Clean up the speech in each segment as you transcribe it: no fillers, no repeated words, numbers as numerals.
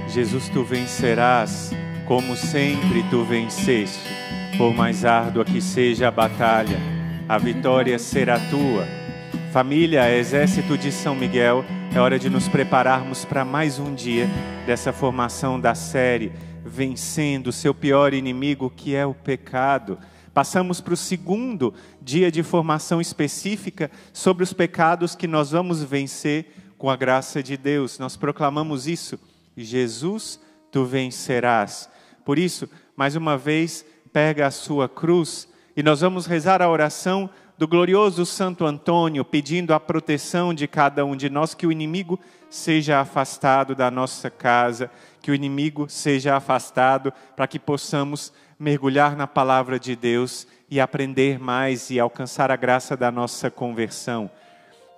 Jesus, tu vencerás, como sempre tu venceste. Por mais árdua que seja a batalha, a vitória será tua. Família, Exército de São Miguel, é hora de nos prepararmos para mais um dia dessa formação da série Vencendo o seu pior inimigo, que é o pecado. Passamos para o segundo dia de formação específica sobre os pecados que nós vamos vencer com a graça de Deus. Nós proclamamos isso: Jesus, tu vencerás. Por isso, mais uma vez, pega a sua cruz e nós vamos rezar a oração do glorioso Santo Antônio, pedindo a proteção de cada um de nós, que o inimigo seja afastado da nossa casa, que o inimigo seja afastado, para que possamos mergulhar na palavra de Deus e aprender mais e alcançar a graça da nossa conversão.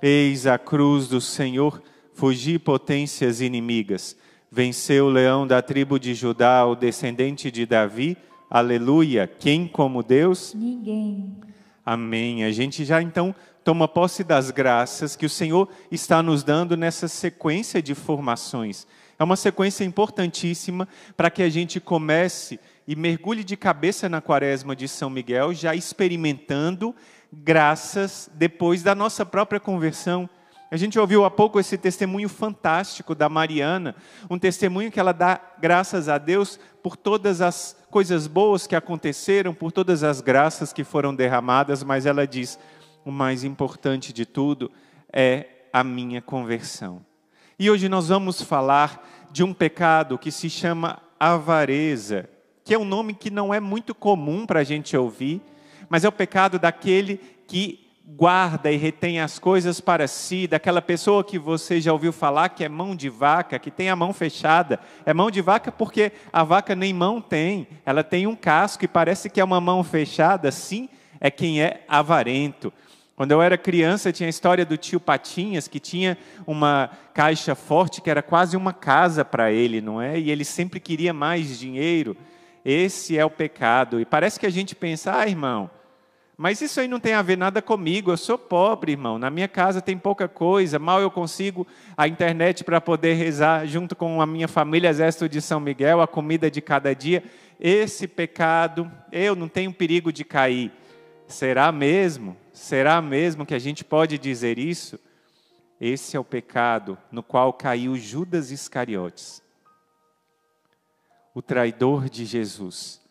Eis a cruz do Senhor, fugi potências inimigas. Venceu o leão da tribo de Judá, o descendente de Davi. Aleluia! Quem como Deus? Ninguém. Amém. A gente já então toma posse das graças que o Senhor está nos dando nessa sequência de formações. É uma sequência importantíssima para que a gente comece e mergulhe de cabeça na Quaresma de São Miguel, já experimentando graças depois da nossa própria conversão. A gente ouviu há pouco esse testemunho fantástico da Mariana, um testemunho que ela dá graças a Deus por todas as coisas boas que aconteceram, por todas as graças que foram derramadas, mas ela diz: o mais importante de tudo é a minha conversão. E hoje nós vamos falar de um pecado que se chama avareza, que é um nome que não é muito comum para a gente ouvir, mas é o pecado daquele que guarda e retém as coisas para si, daquela pessoa que você já ouviu falar que é mão de vaca, que tem a mão fechada. É mão de vaca porque a vaca nem mão tem, ela tem um casco e parece que é uma mão fechada. Sim, é quem é avarento. Quando eu era criança, tinha a história do tio Patinhas, que tinha uma caixa forte, que era quase uma casa para ele, não é? E ele sempre queria mais dinheiro. Esse é o pecado. E parece que a gente pensa: irmão, mas isso aí não tem a ver nada comigo, eu sou pobre, irmão, na minha casa tem pouca coisa, mal eu consigo a internet para poder rezar junto com a minha família, Exército de São Miguel, a comida de cada dia. Esse pecado, eu não tenho perigo de cair. Será mesmo? Será mesmo que a gente pode dizer isso? Esse é o pecado no qual caiu Judas Iscariotes, o traidor de Jesus,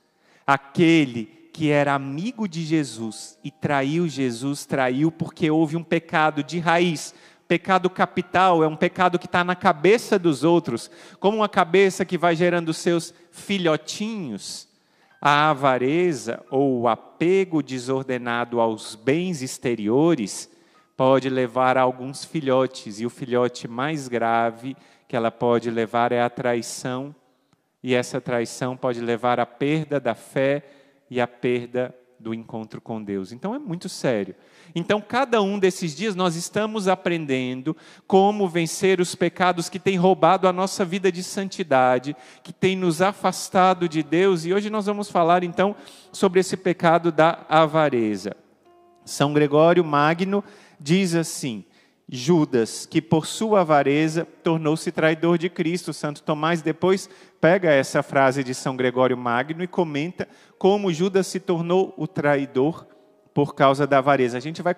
aquele que era amigo de Jesus e traiu Jesus, traiu porque houve um pecado de raiz. Pecado capital é um pecado que está na cabeça dos outros, como uma cabeça que vai gerando seus filhotinhos. A avareza ou o apego desordenado aos bens exteriores pode levar a alguns filhotes, e o filhote mais grave que ela pode levar é a traição, e essa traição pode levar à perda da fé e a perda do encontro com Deus. Então é muito sério. Então cada um desses dias nós estamos aprendendo como vencer os pecados que têm roubado a nossa vida de santidade, que têm nos afastado de Deus, e hoje nós vamos falar então sobre esse pecado da avareza. São Gregório Magno diz assim: Judas, que por sua avareza tornou-se traidor de Cristo. Santo Tomás depois pega essa frase de São Gregório Magno e comenta como Judas se tornou o traidor por causa da avareza. A gente vai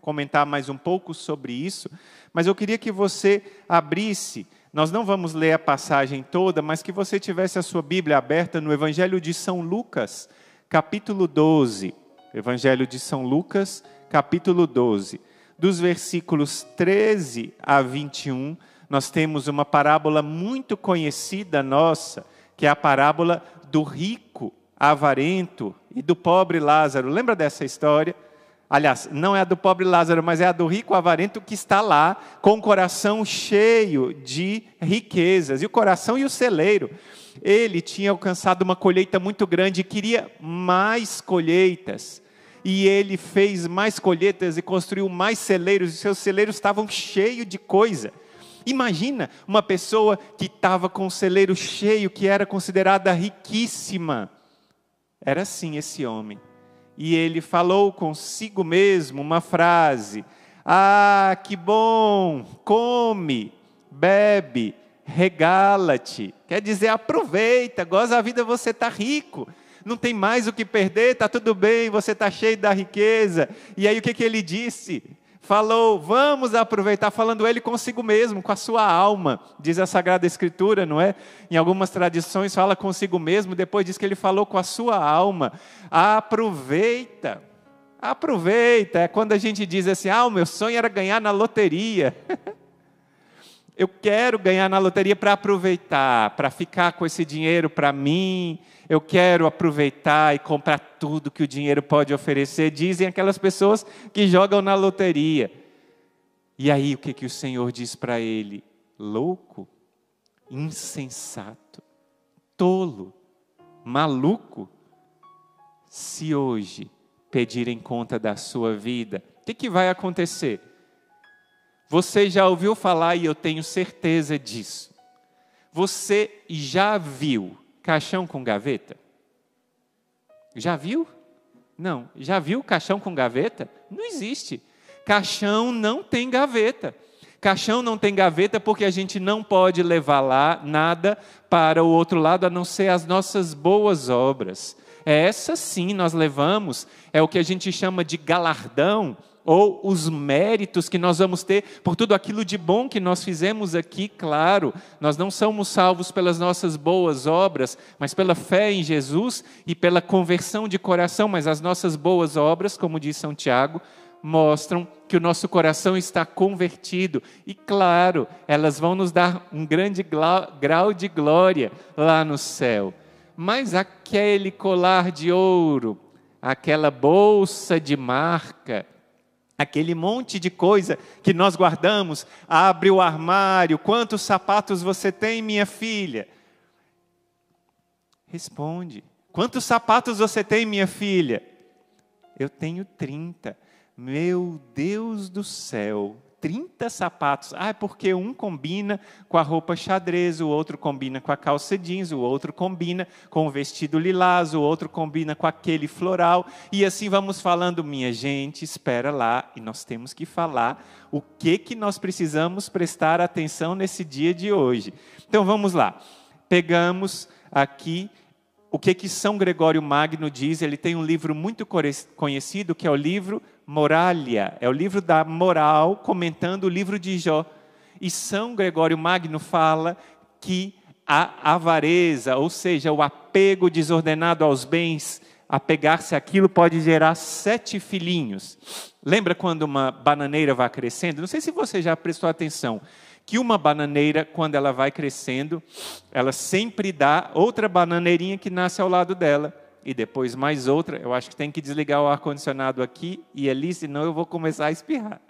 comentar mais um pouco sobre isso, mas eu queria que você abrisse, nós não vamos ler a passagem toda, mas que você tivesse a sua Bíblia aberta no Evangelho de São Lucas, capítulo 12. Evangelho de São Lucas, capítulo 12. Dos versículos 13 a 21, nós temos uma parábola muito conhecida nossa, que é a parábola do rico avarento e do pobre Lázaro. Lembra dessa história? Aliás, não é a do pobre Lázaro, mas é a do rico avarento que está lá com o coração cheio de riquezas, e o coração e o celeiro. Ele tinha alcançado uma colheita muito grande e queria mais colheitas. E ele fez mais colheitas e construiu mais celeiros, e seus celeiros estavam cheios de coisa. Imagina uma pessoa que estava com o celeiro cheio, que era considerada riquíssima. Era assim esse homem. E ele falou consigo mesmo uma frase: ah, que bom, come, bebe, regala-te. Quer dizer, aproveita, goza a vida, você está rico. Não tem mais o que perder, está tudo bem, você está cheio da riqueza. E aí o que ele disse? Falou, vamos aproveitar, falando ele consigo mesmo, com a sua alma. Diz a Sagrada Escritura, não é? Em algumas tradições fala consigo mesmo, depois diz que ele falou com a sua alma. Aproveita, aproveita. É quando a gente diz assim, o meu sonho era ganhar na loteria. Eu quero ganhar na loteria para aproveitar, para ficar com esse dinheiro para mim. Eu quero aproveitar e comprar tudo que o dinheiro pode oferecer. Dizem aquelas pessoas que jogam na loteria. E aí o que o Senhor diz para ele? Louco, insensato, tolo, maluco. Se hoje pedirem conta da sua vida, o que vai acontecer? Você já ouviu falar, e eu tenho certeza disso. Você já viu caixão com gaveta? Já viu? Não. Já viu caixão com gaveta? Não existe. Caixão não tem gaveta. Caixão não tem gaveta porque a gente não pode levar lá nada para o outro lado, a não ser as nossas boas obras. Essa sim nós levamos, é o que a gente chama de galardão, ou os méritos que nós vamos ter por tudo aquilo de bom que nós fizemos aqui, claro. Nós não somos salvos pelas nossas boas obras, mas pela fé em Jesus e pela conversão de coração. Mas as nossas boas obras, como diz São Tiago, mostram que o nosso coração está convertido. E claro, elas vão nos dar um grande grau de glória lá no céu. Mas aquele colar de ouro, aquela bolsa de marca, aquele monte de coisa que nós guardamos, abre o armário, quantos sapatos você tem, minha filha? Responde, quantos sapatos você tem, minha filha? Eu tenho 30. Meu Deus do céu, 30 sapatos. É porque um combina com a roupa xadrez, o outro combina com a calça jeans, o outro combina com o vestido lilás, o outro combina com aquele floral. E assim vamos falando, minha gente, espera lá. E nós temos que falar o que nós precisamos prestar atenção nesse dia de hoje. Então vamos lá. Pegamos aqui o que São Gregório Magno diz. Ele tem um livro muito conhecido, que é o livro Moralia, é o livro da moral, comentando o livro de Jó. E São Gregório Magno fala que a avareza, ou seja, o apego desordenado aos bens, apegar-se àquilo pode gerar 7 filhinhos. Lembra quando uma bananeira vai crescendo? Não sei se você já prestou atenção, que uma bananeira, quando ela vai crescendo, ela sempre dá outra bananeirinha que nasce ao lado dela. E depois mais outra. Eu acho que tem que desligar o ar-condicionado aqui e ali, senão eu vou começar a espirrar.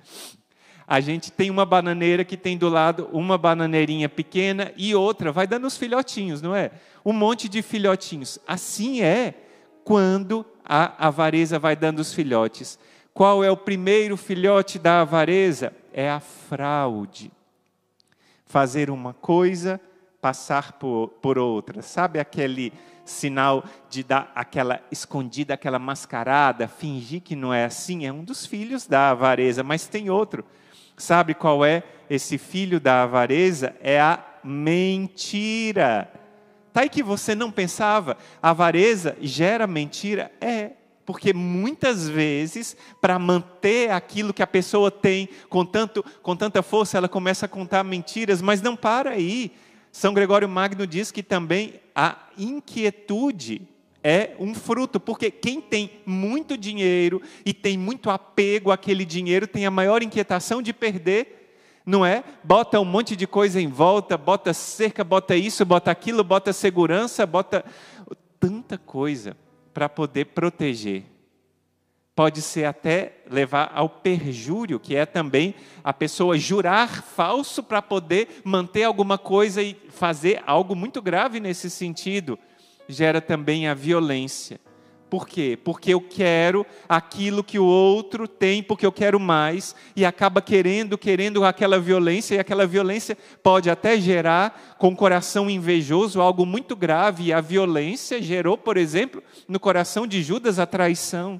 A gente tem uma bananeira que tem do lado uma bananeirinha pequena e outra, vai dando os filhotinhos, não é? Um monte de filhotinhos. Assim é quando a avareza vai dando os filhotes. Qual é o primeiro filhote da avareza? É a fraude. Fazer uma coisa, passar por outra. Sabe aquele sinal de dar aquela escondida, aquela mascarada, fingir que não é assim? É um dos filhos da avareza, mas tem outro. Sabe qual é esse filho da avareza? É a mentira. Tá aí que você não pensava? A avareza gera mentira? É. Porque muitas vezes, para manter aquilo que a pessoa tem com tanta força, ela começa a contar mentiras, mas não para aí. São Gregório Magno diz que também a inquietude é um fruto, porque quem tem muito dinheiro e tem muito apego àquele dinheiro tem a maior inquietação de perder, não é? Bota um monte de coisa em volta, bota cerca, bota isso, bota aquilo, bota segurança, bota tanta coisa para poder proteger. Pode ser até levar ao perjúrio, que é também a pessoa jurar falso para poder manter alguma coisa e fazer algo muito grave nesse sentido. Gera também a violência. Por quê? Porque eu quero aquilo que o outro tem, porque eu quero mais, e acaba querendo aquela violência, e aquela violência pode até gerar, com o coração invejoso, algo muito grave. E a violência gerou, por exemplo, no coração de Judas a traição.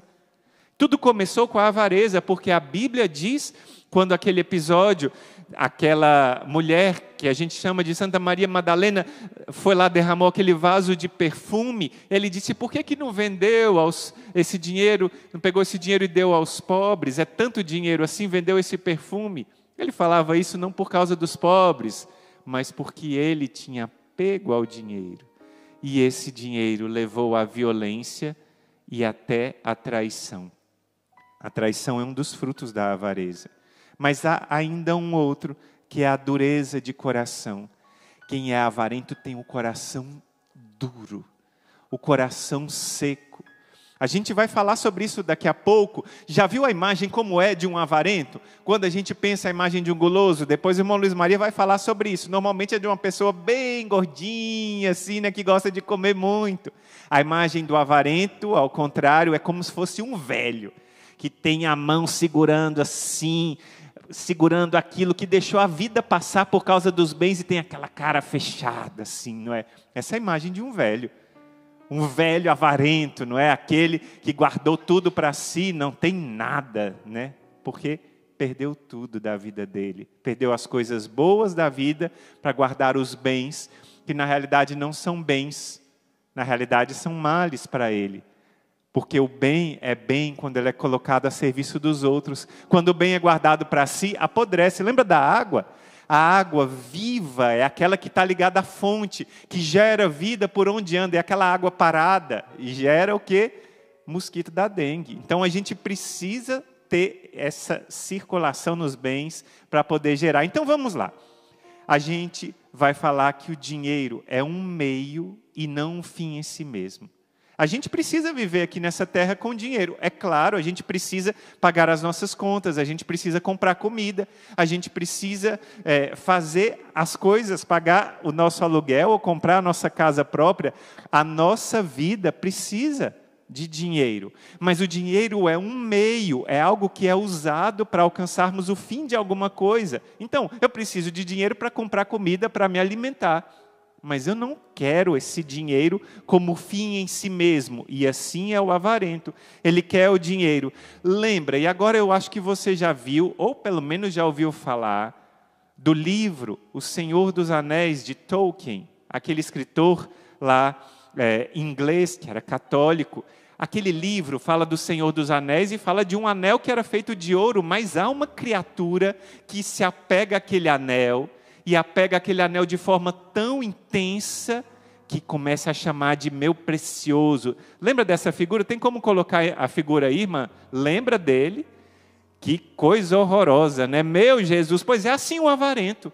Tudo começou com a avareza, porque a Bíblia diz, quando aquele episódio, aquela mulher que a gente chama de Santa Maria Madalena, foi lá, derramou aquele vaso de perfume, ele disse, por que não vendeu esse dinheiro, não pegou esse dinheiro e deu aos pobres? É tanto dinheiro assim, vendeu esse perfume. Ele falava isso não por causa dos pobres, mas porque ele tinha apego ao dinheiro. E esse dinheiro levou à violência e até à traição. A traição é um dos frutos da avareza. Mas há ainda um outro, que é a dureza de coração. Quem é avarento tem o coração duro, o coração seco. A gente vai falar sobre isso daqui a pouco. Já viu a imagem como é de um avarento? Quando a gente pensa a imagem de um guloso, depois o irmão Luiz Maria vai falar sobre isso. Normalmente é de uma pessoa bem gordinha, assim, né, que gosta de comer muito. A imagem do avarento, ao contrário, é como se fosse um velho, que tem a mão segurando assim, segurando aquilo que deixou a vida passar por causa dos bens e tem aquela cara fechada assim, não é? Essa é a imagem de um velho avarento, não é? Aquele que guardou tudo para si, não tem nada, né? Porque perdeu tudo da vida dele, perdeu as coisas boas da vida para guardar os bens, que na realidade não são bens, na realidade são males para ele. Porque o bem é bem quando ele é colocado a serviço dos outros. Quando o bem é guardado para si, apodrece. Lembra da água? A água viva é aquela que está ligada à fonte, que gera vida por onde anda. É aquela água parada e gera o quê? Mosquito da dengue. Então a gente precisa ter essa circulação nos bens para poder gerar. Então vamos lá. A gente vai falar que o dinheiro é um meio e não um fim em si mesmo. A gente precisa viver aqui nessa terra com dinheiro. É claro, a gente precisa pagar as nossas contas, a gente precisa comprar comida, a gente precisa fazer as coisas, pagar o nosso aluguel ou comprar a nossa casa própria. A nossa vida precisa de dinheiro. Mas o dinheiro é um meio, é algo que é usado para alcançarmos o fim de alguma coisa. Então, eu preciso de dinheiro para comprar comida, para me alimentar. Mas eu não quero esse dinheiro como fim em si mesmo. E assim é o avarento. Ele quer o dinheiro. Lembra, e agora eu acho que você já viu, ou pelo menos já ouviu falar, do livro O Senhor dos Anéis, de Tolkien. Aquele escritor lá inglês, que era católico. Aquele livro fala do Senhor dos Anéis e fala de um anel que era feito de ouro. Mas há uma criatura que se apega àquele anel, e apega aquele anel de forma tão intensa que começa a chamar de meu precioso. Lembra dessa figura? Tem como colocar a figura aí, irmã? Lembra dele? Que coisa horrorosa, né? Meu Jesus, pois é assim o avarento.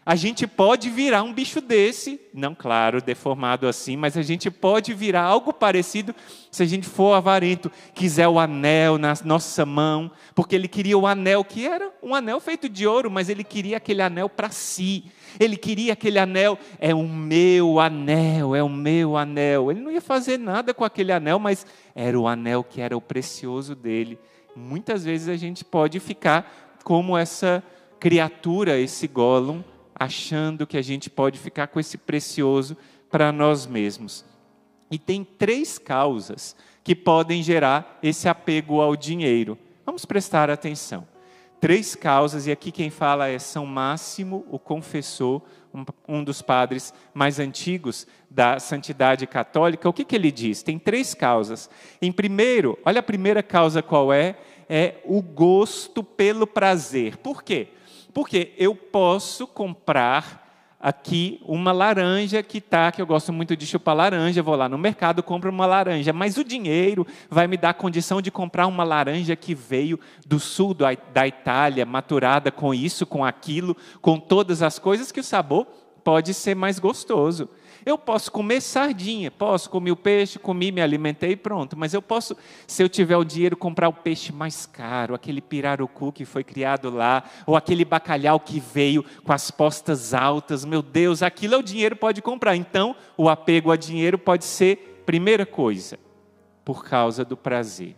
A gente pode virar um bicho desse, não, claro, deformado assim, mas a gente pode virar algo parecido se a gente for avarento, quiser o anel na nossa mão, porque ele queria o anel, que era um anel feito de ouro, mas ele queria aquele anel para si. Ele queria aquele anel, é o meu anel, é o meu anel. Ele não ia fazer nada com aquele anel, mas era o anel que era o precioso dele. Muitas vezes a gente pode ficar como essa criatura, esse Gollum, achando que a gente pode ficar com esse precioso para nós mesmos. E tem 3 causas que podem gerar esse apego ao dinheiro. Vamos prestar atenção. 3 causas, e aqui quem fala é São Máximo, o confessor, um dos padres mais antigos da santidade católica. O que ele diz? Tem 3 causas. Em primeiro, olha a primeira causa qual é? É o gosto pelo prazer. Por quê? Porque eu posso comprar aqui uma laranja que eu gosto muito de chupar laranja, vou lá no mercado, compro uma laranja, mas o dinheiro vai me dar a condição de comprar uma laranja que veio do sul da Itália, maturada com isso, com aquilo, com todas as coisas, que o sabor pode ser mais gostoso. Eu posso comer sardinha, comer o peixe, comi, me alimentei e pronto. Mas eu posso, se eu tiver o dinheiro, comprar o peixe mais caro, aquele pirarucu que foi criado lá, ou aquele bacalhau que veio com as postas altas. Meu Deus, aquilo é o dinheiro pode comprar. Então, o apego a dinheiro pode ser, primeira coisa, por causa do prazer.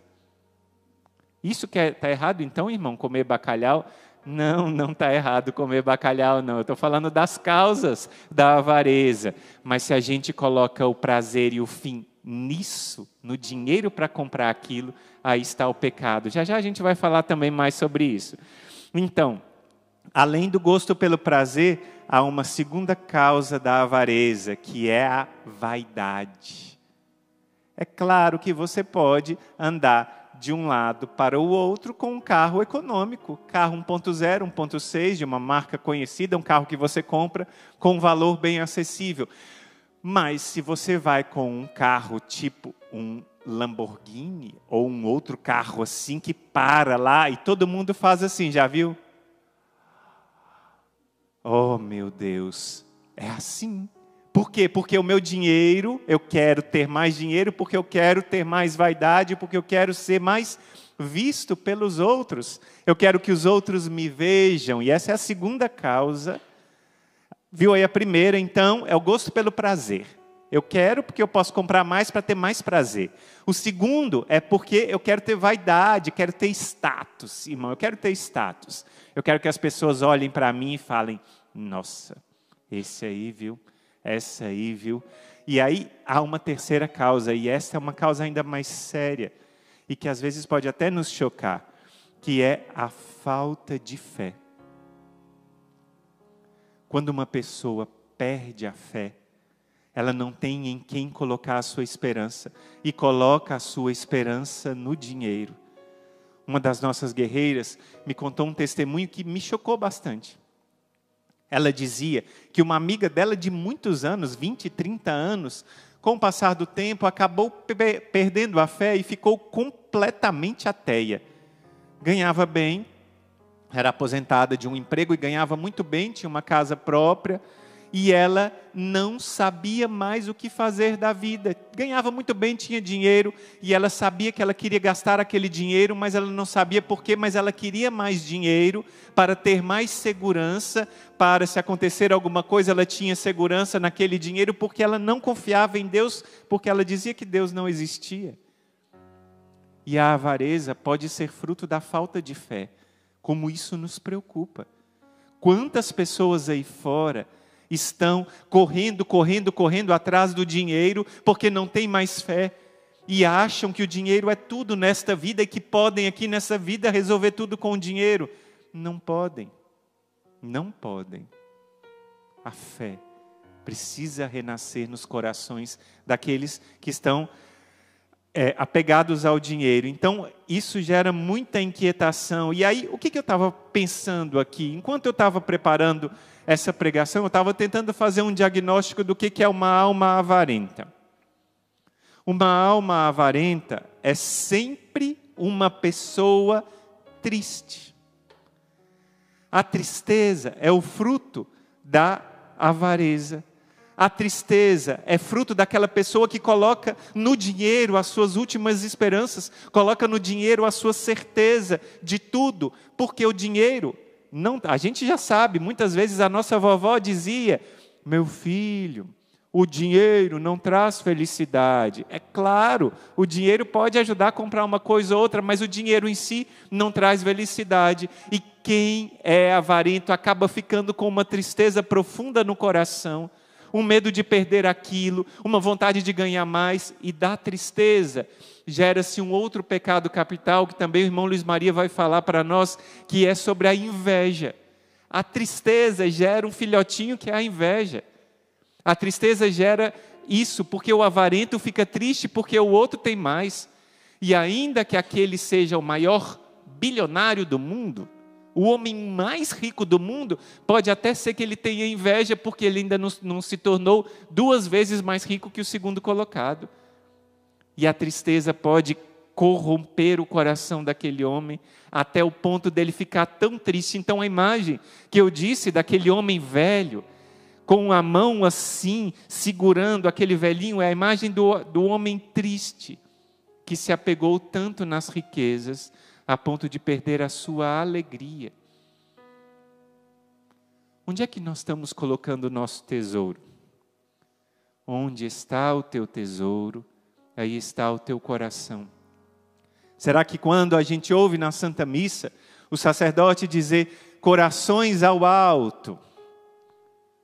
Isso que está errado então, irmão, comer bacalhau? Não está errado comer bacalhau, não. Eu estou falando das causas da avareza. Mas se a gente coloca o prazer e o fim nisso, no dinheiro para comprar aquilo, aí está o pecado. Já já a gente vai falar também mais sobre isso. Então, além do gosto pelo prazer, há uma segunda causa da avareza, que é a vaidade. É claro que você pode andar de um lado para o outro com um carro econômico, carro 1.0, 1.6, de uma marca conhecida, um carro que você compra com um valor bem acessível. Mas se você vai com um carro tipo um Lamborghini ou um outro carro assim que para lá e todo mundo faz assim, já viu? Oh, meu Deus, é assim. Por quê? Porque o meu dinheiro, eu quero ter mais dinheiro, porque eu quero ter mais vaidade, porque eu quero ser mais visto pelos outros. Eu quero que os outros me vejam. E essa é a segunda causa. Viu aí a primeira, então, é o gosto pelo prazer. Eu quero porque eu posso comprar mais para ter mais prazer. O segundo é porque eu quero ter vaidade, quero ter status, irmão. Eu quero ter status. Eu quero que as pessoas olhem para mim e falem, nossa, esse aí, viu? Essa aí, viu? E aí há uma terceira causa, e essa é uma causa ainda mais séria, e que às vezes pode até nos chocar, que é a falta de fé. Quando uma pessoa perde a fé, ela não tem em quem colocar a sua esperança, e coloca a sua esperança no dinheiro. Uma das nossas guerreiras me contou um testemunho que me chocou bastante. Ela dizia que uma amiga dela de muitos anos, 20, 30 anos, com o passar do tempo, acabou perdendo a fé e ficou completamente ateia. Ganhava bem, era aposentada de um emprego e ganhava muito bem, tinha uma casa própria, e ela não sabia mais o que fazer da vida. Ganhava muito bem, tinha dinheiro, e ela sabia que ela queria gastar aquele dinheiro, mas ela não sabia por quê, mas ela queria mais dinheiro para ter mais segurança, para se acontecer alguma coisa, ela tinha segurança naquele dinheiro, porque ela não confiava em Deus, porque ela dizia que Deus não existia. E a avareza pode ser fruto da falta de fé, como isso nos preocupa. Quantas pessoas aí fora estão correndo atrás do dinheiro, porque não tem mais fé, e acham que o dinheiro é tudo nesta vida, e que podem aqui nessa vida resolver tudo com o dinheiro. Não podem, não podem. A fé precisa renascer nos corações daqueles que estão apegados ao dinheiro. Então, isso gera muita inquietação. E aí, o que eu estava pensando aqui? Enquanto eu estava preparando essa pregação, eu estava tentando fazer um diagnóstico do que é uma alma avarenta. Uma alma avarenta é sempre uma pessoa triste. A tristeza é o fruto da avareza. A tristeza é fruto daquela pessoa que coloca no dinheiro as suas últimas esperanças, coloca no dinheiro a sua certeza de tudo, porque o dinheiro, a gente já sabe, muitas vezes a nossa vovó dizia, meu filho, o dinheiro não traz felicidade. É claro, o dinheiro pode ajudar a comprar uma coisa ou outra, mas o dinheiro em si não traz felicidade. E quem é avarento acaba ficando com uma tristeza profunda no coração, um medo de perder aquilo, uma vontade de ganhar mais, e da tristeza gera-se um outro pecado capital, que também o irmão Luiz Maria vai falar para nós, que é sobre a inveja. A tristeza gera um filhotinho que é a inveja. A tristeza gera isso, porque o avarento fica triste porque o outro tem mais. E ainda que aquele seja o maior bilionário do mundo, o homem mais rico do mundo, pode até ser que ele tenha inveja porque ele ainda não se tornou 2 vezes mais rico que o segundo colocado. E a tristeza pode corromper o coração daquele homem até o ponto dele ficar tão triste. Então a imagem que eu disse daquele homem velho, com a mão assim, segurando aquele velhinho, é a imagem do homem triste, que se apegou tanto nas riquezas, a ponto de perder a sua alegria. Onde é que nós estamos colocando o nosso tesouro? Onde está o teu tesouro, aí está o teu coração. Será que quando a gente ouve na Santa Missa, o sacerdote dizer, corações ao alto,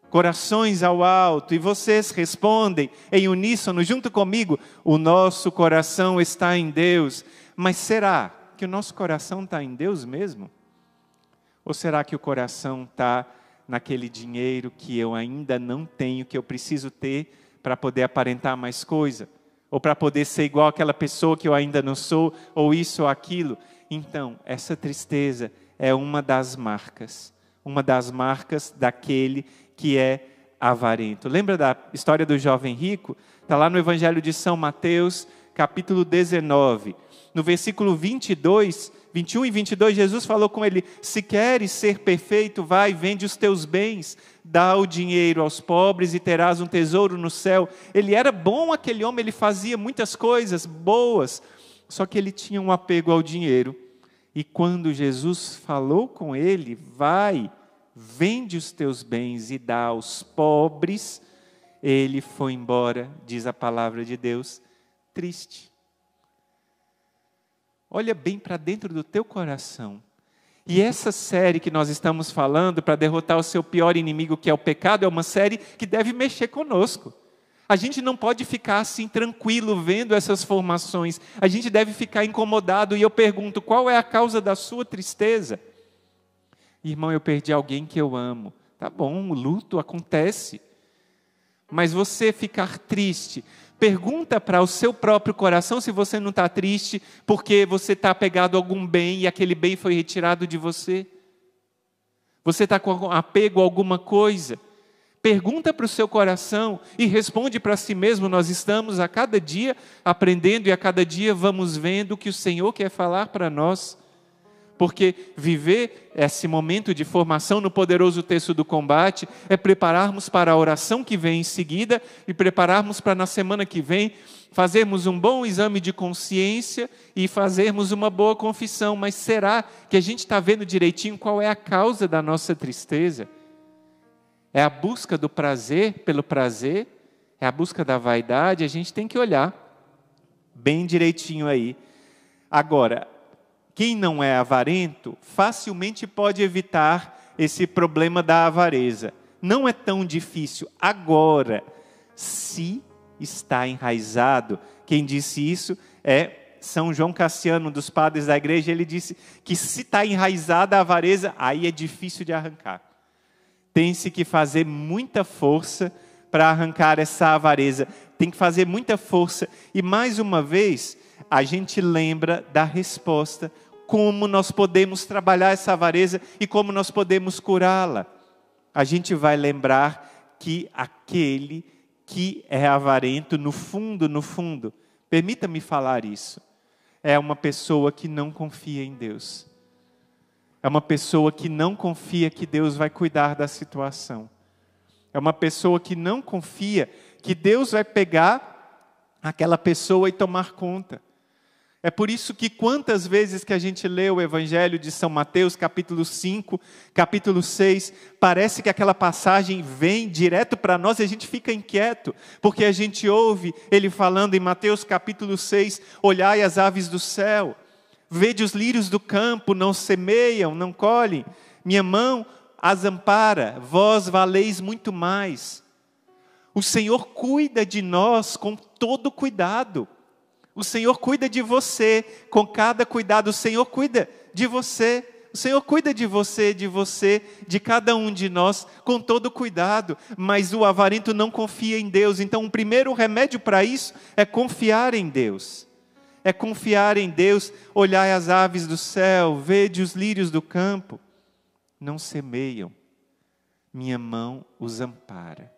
corações ao alto, e vocês respondem em uníssono, junto comigo, o nosso coração está em Deus. Mas será que o nosso coração está em Deus mesmo? Ou será que o coração está naquele dinheiro que eu ainda não tenho, que eu preciso ter para poder aparentar mais coisa? Ou para poder ser igual àquela pessoa que eu ainda não sou, ou isso ou aquilo? Então, essa tristeza é uma das marcas daquele que é avarento. Lembra da história do jovem rico? Está lá no Evangelho de São Mateus, capítulo 19. No versículo 22, 21 e 22, Jesus falou com ele: se queres ser perfeito, vai, vende os teus bens, dá o dinheiro aos pobres e terás um tesouro no céu. Ele era bom, aquele homem, ele fazia muitas coisas boas, só que ele tinha um apego ao dinheiro. E quando Jesus falou com ele, vai, vende os teus bens e dá aos pobres, ele foi embora, diz a palavra de Deus, triste. Olha bem para dentro do teu coração. E essa série que nós estamos falando, para derrotar o seu pior inimigo, que é o pecado, é uma série que deve mexer conosco. A gente não pode ficar assim tranquilo vendo essas formações. A gente deve ficar incomodado. E eu pergunto, qual é a causa da sua tristeza? Irmão, eu perdi alguém que eu amo. Tá bom, o luto acontece. Mas você ficar triste, pergunta para o seu próprio coração se você não está triste porque você está apegado a algum bem e aquele bem foi retirado de você. Você está com apego a alguma coisa. Pergunta para o seu coração e responde para si mesmo. Nós estamos a cada dia aprendendo e a cada dia vamos vendo o que o Senhor quer falar para nós. Porque viver esse momento de formação no poderoso texto do combate é prepararmos para a oração que vem em seguida e prepararmos para na semana que vem fazermos um bom exame de consciência e fazermos uma boa confissão. Mas será que a gente está vendo direitinho qual é a causa da nossa tristeza? É a busca do prazer pelo prazer? É a busca da vaidade? A gente tem que olhar bem direitinho aí. Agora, quem não é avarento, facilmente pode evitar esse problema da avareza. Não é tão difícil. Agora, se está enraizado, quem disse isso é São João Cassiano, um dos padres da igreja. Ele disse que se está enraizada a avareza, aí é difícil de arrancar. Tem-se que fazer muita força para arrancar essa avareza. Tem que fazer muita força. E mais uma vez, a gente lembra da resposta, como nós podemos trabalhar essa avareza e como nós podemos curá-la. A gente vai lembrar que aquele que é avarento, no fundo, permita-me falar isso, é uma pessoa que não confia em Deus. É uma pessoa que não confia que Deus vai cuidar da situação. É uma pessoa que não confia que Deus vai pegar aquela pessoa e tomar conta. É por isso que quantas vezes que a gente lê o Evangelho de São Mateus, capítulo 5, capítulo 6, parece que aquela passagem vem direto para nós e a gente fica inquieto, porque a gente ouve ele falando em Mateus capítulo 6, olhai as aves do céu, vede os lírios do campo, não semeiam, não colhem, minha mão as ampara, vós valeis muito mais. O Senhor cuida de nós com todo cuidado. O Senhor cuida de você com cada cuidado. O Senhor cuida de você. O Senhor cuida de você, de cada um de nós, com todo cuidado. Mas o avarento não confia em Deus. Então, o primeiro remédio para isso é confiar em Deus. É confiar em Deus. Olhai as aves do céu, vede os lírios do campo. Não semeiam. Minha mão os ampara.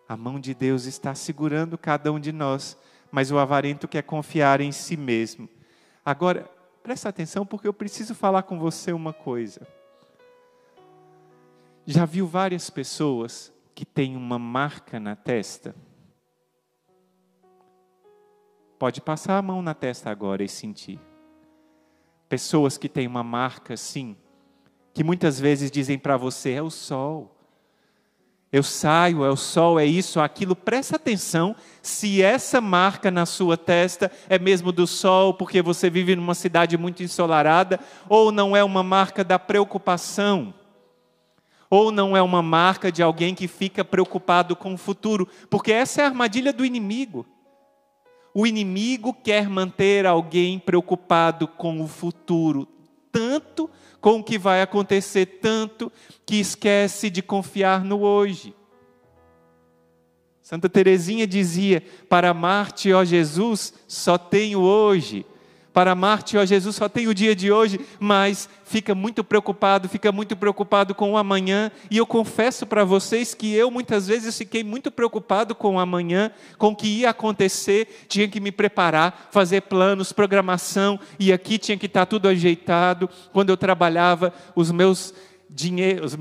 A mão de Deus está segurando cada um de nós. Mas o avarento quer confiar em si mesmo. Agora, presta atenção porque eu preciso falar com você uma coisa. Já viu várias pessoas que têm uma marca na testa? Pode passar a mão na testa agora e sentir. Pessoas que têm uma marca assim, que muitas vezes dizem para você, é o sol. Eu saio, é o sol, é isso, aquilo. Presta atenção se essa marca na sua testa é mesmo do sol, porque você vive numa cidade muito ensolarada, ou não é uma marca da preocupação, ou não é uma marca de alguém que fica preocupado com o futuro, porque essa é a armadilha do inimigo. O inimigo quer manter alguém preocupado com o futuro, tanto com o que vai acontecer, tanto que esquece de confiar no hoje. Santa Teresinha dizia: para amar-te, ó Jesus, só tenho hoje. Para amar-te, ó Jesus, só tenho o dia de hoje, mas fica muito preocupado com o amanhã. E eu confesso para vocês que eu muitas vezes fiquei muito preocupado com o amanhã, com o que ia acontecer, tinha que me preparar, fazer planos, programação, e aqui tinha que estar tudo ajeitado. Quando eu trabalhava, os meus dinheiros,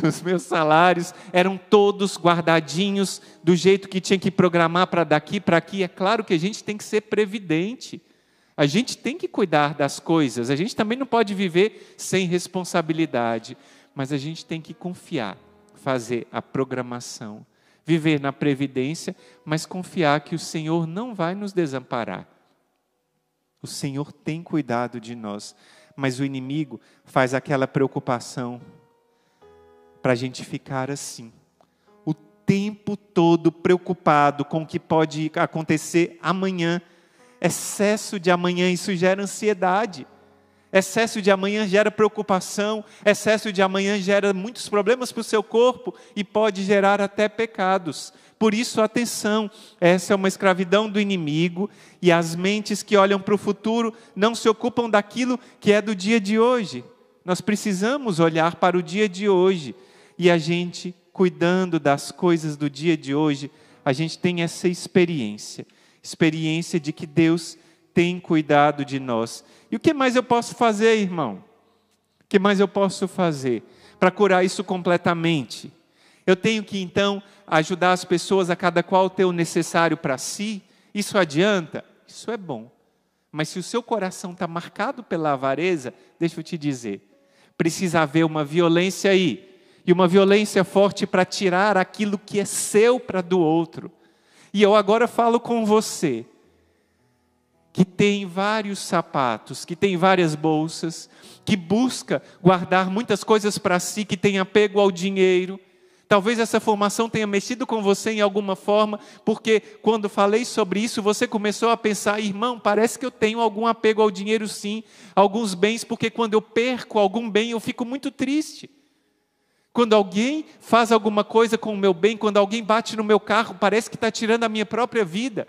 os meus salários eram todos guardadinhos do jeito que tinha que programar para daqui para aqui. É claro que a gente tem que ser previdente. A gente tem que cuidar das coisas, a gente também não pode viver sem responsabilidade, mas a gente tem que confiar, fazer a programação, viver na previdência, mas confiar que o Senhor não vai nos desamparar. O Senhor tem cuidado de nós, mas o inimigo faz aquela preocupação para a gente ficar assim, o tempo todo preocupado com o que pode acontecer amanhã. Excesso de amanhã, isso gera ansiedade. Excesso de amanhã gera preocupação. Excesso de amanhã gera muitos problemas para o seu corpo e pode gerar até pecados. Por isso, atenção, essa é uma escravidão do inimigo e as mentes que olham para o futuro não se ocupam daquilo que é do dia de hoje. Nós precisamos olhar para o dia de hoje e a gente, cuidando das coisas do dia de hoje, a gente tem essa experiência de que Deus tem cuidado de nós. E o que mais eu posso fazer, irmão? O que mais eu posso fazer para curar isso completamente? Eu tenho que, então, ajudar as pessoas a cada qual ter o necessário para si? Isso adianta? Isso é bom. Mas se o seu coração está marcado pela avareza, deixa eu te dizer, precisa haver uma violência aí. E uma violência forte para tirar aquilo que é seu para do outro. E eu agora falo com você, que tem vários sapatos, que tem várias bolsas, que busca guardar muitas coisas para si, que tem apego ao dinheiro. Talvez essa formação tenha mexido com você em alguma forma, porque quando falei sobre isso, você começou a pensar: irmão, parece que eu tenho algum apego ao dinheiro sim, alguns bens, porque quando eu perco algum bem, eu fico muito triste. Quando alguém faz alguma coisa com o meu bem, quando alguém bate no meu carro, parece que está tirando a minha própria vida.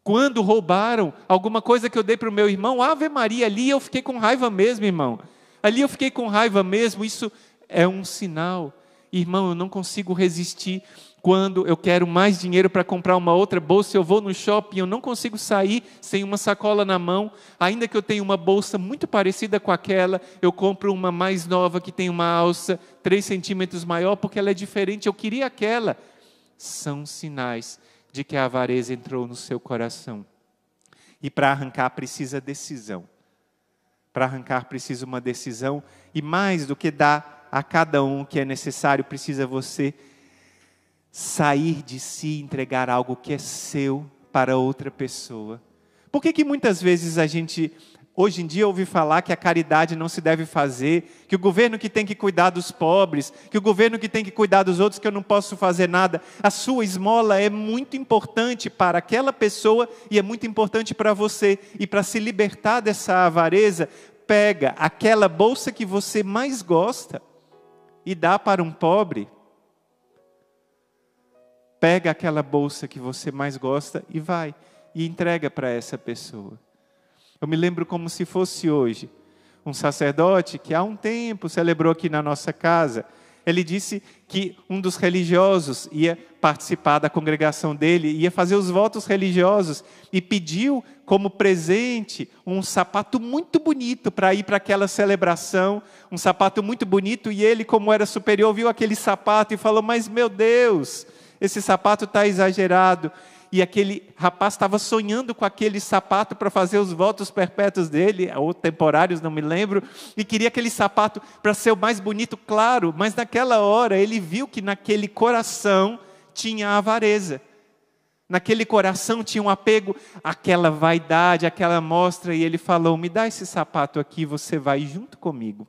Quando roubaram alguma coisa que eu dei para o meu irmão, Ave Maria, ali eu fiquei com raiva mesmo, irmão. Ali eu fiquei com raiva mesmo, isso é um sinal. Irmão, eu não consigo resistir. Quando eu quero mais dinheiro para comprar uma outra bolsa, eu vou no shopping, eu não consigo sair sem uma sacola na mão. Ainda que eu tenha uma bolsa muito parecida com aquela, eu compro uma mais nova que tem uma alça 3 centímetros maior, porque ela é diferente, eu queria aquela. São sinais de que a avareza entrou no seu coração. E para arrancar precisa decisão. Para arrancar precisa uma decisão, e mais do que dar a cada um que é necessário, precisa você sair de si e entregar algo que é seu para outra pessoa. Por que muitas vezes a gente, hoje em dia, ouve falar que a caridade não se deve fazer, que o governo que tem que cuidar dos pobres, que o governo que tem que cuidar dos outros, que eu não posso fazer nada? A sua esmola é muito importante para aquela pessoa e é muito importante para você. E para se libertar dessa avareza, pega aquela bolsa que você mais gosta e dá para um pobre. Pega aquela bolsa que você mais gosta e vai, e entrega para essa pessoa. Eu me lembro como se fosse hoje, um sacerdote que há um tempo celebrou aqui na nossa casa. Ele disse que um dos religiosos ia participar da congregação dele, ia fazer os votos religiosos, e pediu como presente um sapato muito bonito para ir para aquela celebração, um sapato muito bonito, e ele, como era superior, viu aquele sapato e falou: mas meu Deus, esse sapato está exagerado. E aquele rapaz estava sonhando com aquele sapato para fazer os votos perpétuos dele, ou temporários, não me lembro, e queria aquele sapato para ser o mais bonito, claro, mas naquela hora ele viu que naquele coração tinha avareza. Naquele coração tinha um apego àquela vaidade, àquela mostra, e ele falou: me dá esse sapato aqui, você vai junto comigo.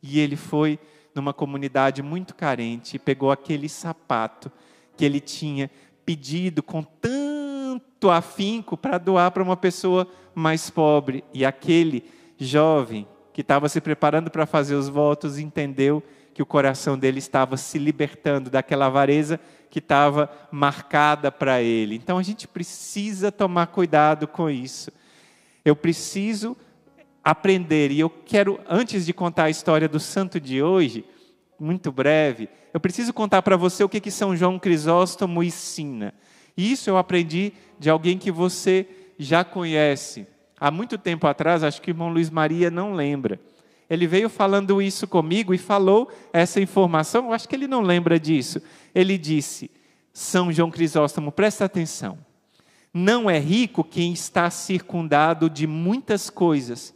E ele foi, numa comunidade muito carente e pegou aquele sapato que ele tinha pedido com tanto afinco para doar para uma pessoa mais pobre. E aquele jovem que estava se preparando para fazer os votos entendeu que o coração dele estava se libertando daquela avareza que estava marcada para ele. Então a gente precisa tomar cuidado com isso. Eu preciso aprender, e eu quero, antes de contar a história do santo de hoje, muito breve, eu preciso contar para você o que São João Crisóstomo ensina. E isso eu aprendi de alguém que você já conhece. Há muito tempo atrás, acho que o irmão Luiz Maria não lembra. Ele veio falando isso comigo e falou essa informação, eu acho que ele não lembra disso. Ele disse, São João Crisóstomo, presta atenção. Não é rico quem está circundado de muitas coisas,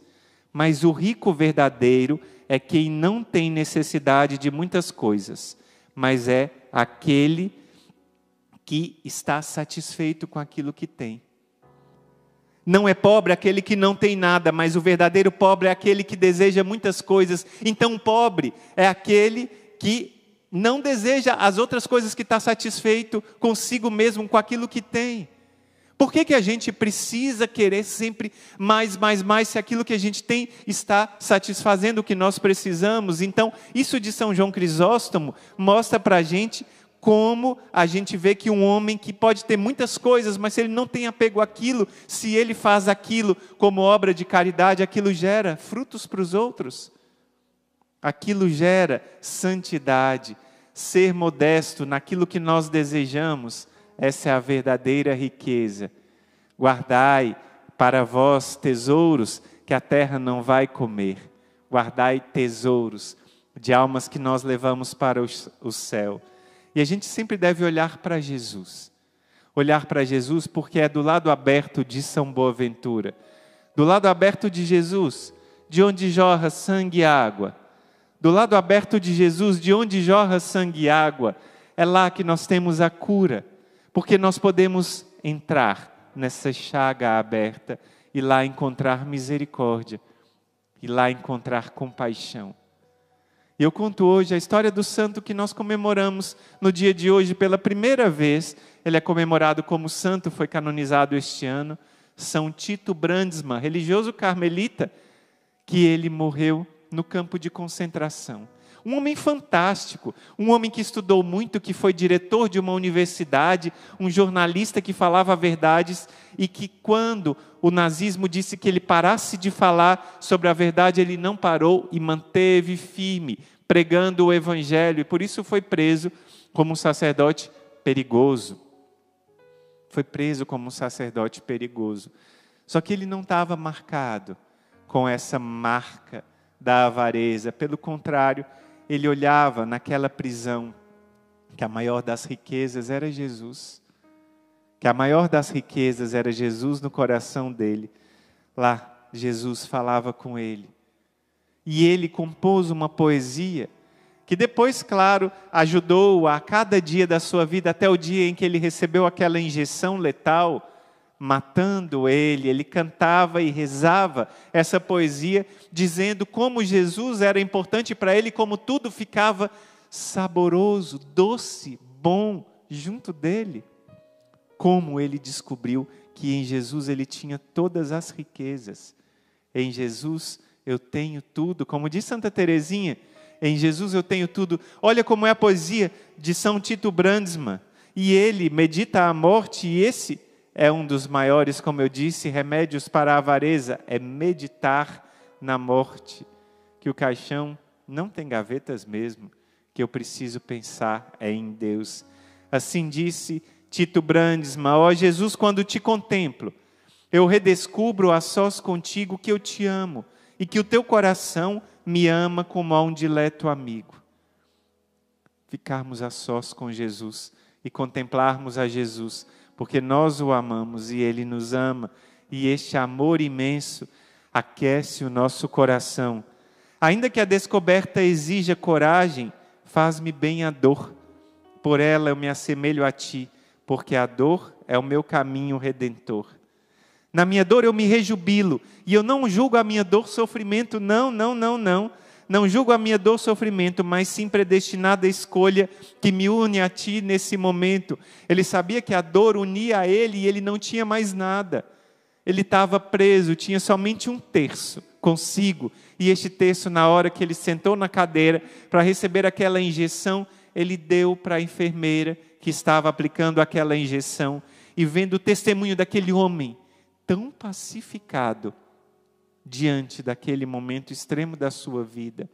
mas o rico verdadeiro é quem não tem necessidade de muitas coisas, mas é aquele que está satisfeito com aquilo que tem. Não é pobre aquele que não tem nada, mas o verdadeiro pobre é aquele que deseja muitas coisas. Então, pobre é aquele que não deseja as outras coisas, que está satisfeito consigo mesmo com aquilo que tem. Por que a gente precisa querer sempre mais, se aquilo que a gente tem está satisfazendo o que nós precisamos? Então, isso de São João Crisóstomo mostra para a gente como a gente vê que um homem que pode ter muitas coisas, mas se ele não tem apego àquilo, se ele faz aquilo como obra de caridade, aquilo gera frutos para os outros. Aquilo gera santidade, ser modesto naquilo que nós desejamos. Essa é a verdadeira riqueza. Guardai para vós tesouros que a terra não vai comer. Guardai tesouros de almas que nós levamos para o céu. E a gente sempre deve olhar para Jesus. Olhar para Jesus porque é do lado aberto de São Boaventura. Do lado aberto de Jesus, de onde jorra sangue e água. Do lado aberto de Jesus, de onde jorra sangue e água, é lá que nós temos a cura. Porque nós podemos entrar nessa chaga aberta e lá encontrar misericórdia, e lá encontrar compaixão. E eu conto hoje a história do santo que nós comemoramos no dia de hoje pela primeira vez. Ele é comemorado como santo, foi canonizado este ano. São Tito Brandsma, religioso carmelita, que ele morreu no campo de concentração. Um homem fantástico, um homem que estudou muito, que foi diretor de uma universidade, um jornalista que falava verdades e que quando o nazismo disse que ele parasse de falar sobre a verdade, ele não parou e manteve firme, pregando o evangelho, e por isso foi preso como um sacerdote perigoso. Foi preso como um sacerdote perigoso. Só que ele não estava marcado com essa marca da avareza, pelo contrário, ele olhava naquela prisão que a maior das riquezas era Jesus. Que a maior das riquezas era Jesus no coração dele. Lá, Jesus falava com ele. E ele compôs uma poesia que depois, claro, ajudou a cada dia da sua vida, até o dia em que ele recebeu aquela injeção letal, matando ele. Ele cantava e rezava essa poesia, dizendo como Jesus era importante para ele, como tudo ficava saboroso, doce, bom junto dele. Como ele descobriu que em Jesus ele tinha todas as riquezas. Em Jesus eu tenho tudo, como diz Santa Teresinha, em Jesus eu tenho tudo. Olha como é a poesia de São Tito Brandsma. E ele medita a morte, e esse é um dos maiores, como eu disse, remédios para a avareza, é meditar na morte. Que o caixão não tem gavetas mesmo, que eu preciso pensar é em Deus. Assim disse Tito Brandsma: ó Jesus, quando te contemplo, eu redescubro a sós contigo que eu te amo, e que o teu coração me ama como a um dileto amigo. Ficarmos a sós com Jesus e contemplarmos a Jesus, porque nós o amamos e Ele nos ama, e este amor imenso aquece o nosso coração. Ainda que a descoberta exija coragem, faz-me bem a dor. Por ela eu me assemelho a Ti, porque a dor é o meu caminho redentor. Na minha dor eu me rejubilo, e eu não julgo a minha dor sofrimento, não. não julgo a minha dor ou sofrimento, mas sim predestinada escolha que me une a ti nesse momento. Ele sabia que a dor unia a ele e ele não tinha mais nada. Ele estava preso, tinha somente um terço consigo. E este terço, na hora que ele sentou na cadeira para receber aquela injeção, ele deu para a enfermeira que estava aplicando aquela injeção. E vendo o testemunho daquele homem tão pacificado, diante daquele momento extremo da sua vida,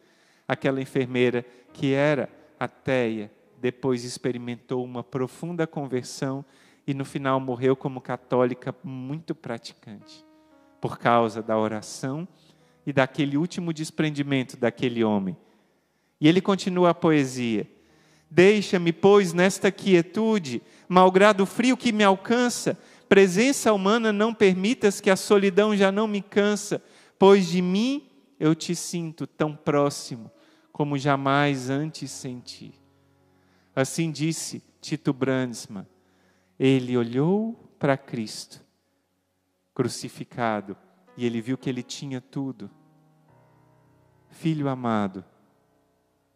aquela enfermeira que era ateia, depois experimentou uma profunda conversão e no final morreu como católica muito praticante, por causa da oração e daquele último desprendimento daquele homem. E ele continua a poesia: deixa-me, pois, nesta quietude, malgrado o frio que me alcança, presença humana não permitas que a solidão já não me cansa, pois de mim eu te sinto tão próximo como jamais antes senti. Assim disse Tito Brandsma. Ele olhou para Cristo crucificado e ele viu que ele tinha tudo. Filho amado,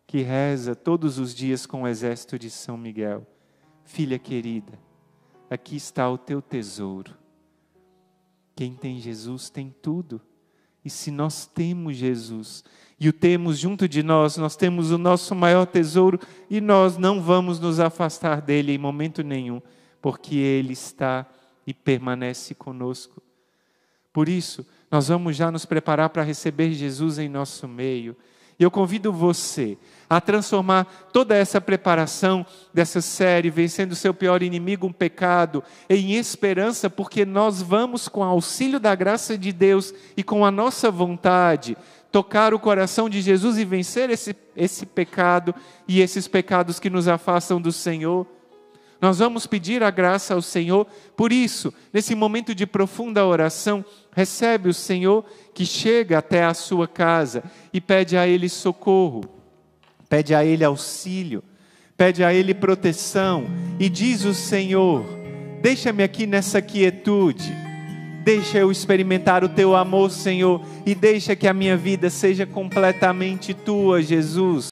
que reza todos os dias com o exército de São Miguel, filha querida, aqui está o teu tesouro. Quem tem Jesus tem tudo. E se nós temos Jesus e o temos junto de nós, nós temos o nosso maior tesouro e nós não vamos nos afastar dele em momento nenhum, porque ele está e permanece conosco. Por isso, nós vamos já nos preparar para receber Jesus em nosso meio. E eu convido você a transformar toda essa preparação dessa série, Vencendo o Seu Pior Inimigo, um Pecado, em esperança, porque nós vamos, com o auxílio da graça de Deus e com a nossa vontade, tocar o coração de Jesus e vencer esse pecado e esses pecados que nos afastam do Senhor. Nós vamos pedir a graça ao Senhor. Por isso, nesse momento de profunda oração, recebe o Senhor que chega até a sua casa e pede a Ele socorro, pede a Ele auxílio, pede a Ele proteção. E diz o Senhor: deixa-me aqui nessa quietude, deixa eu experimentar o Teu amor, Senhor, e deixa que a minha vida seja completamente Tua, Jesus.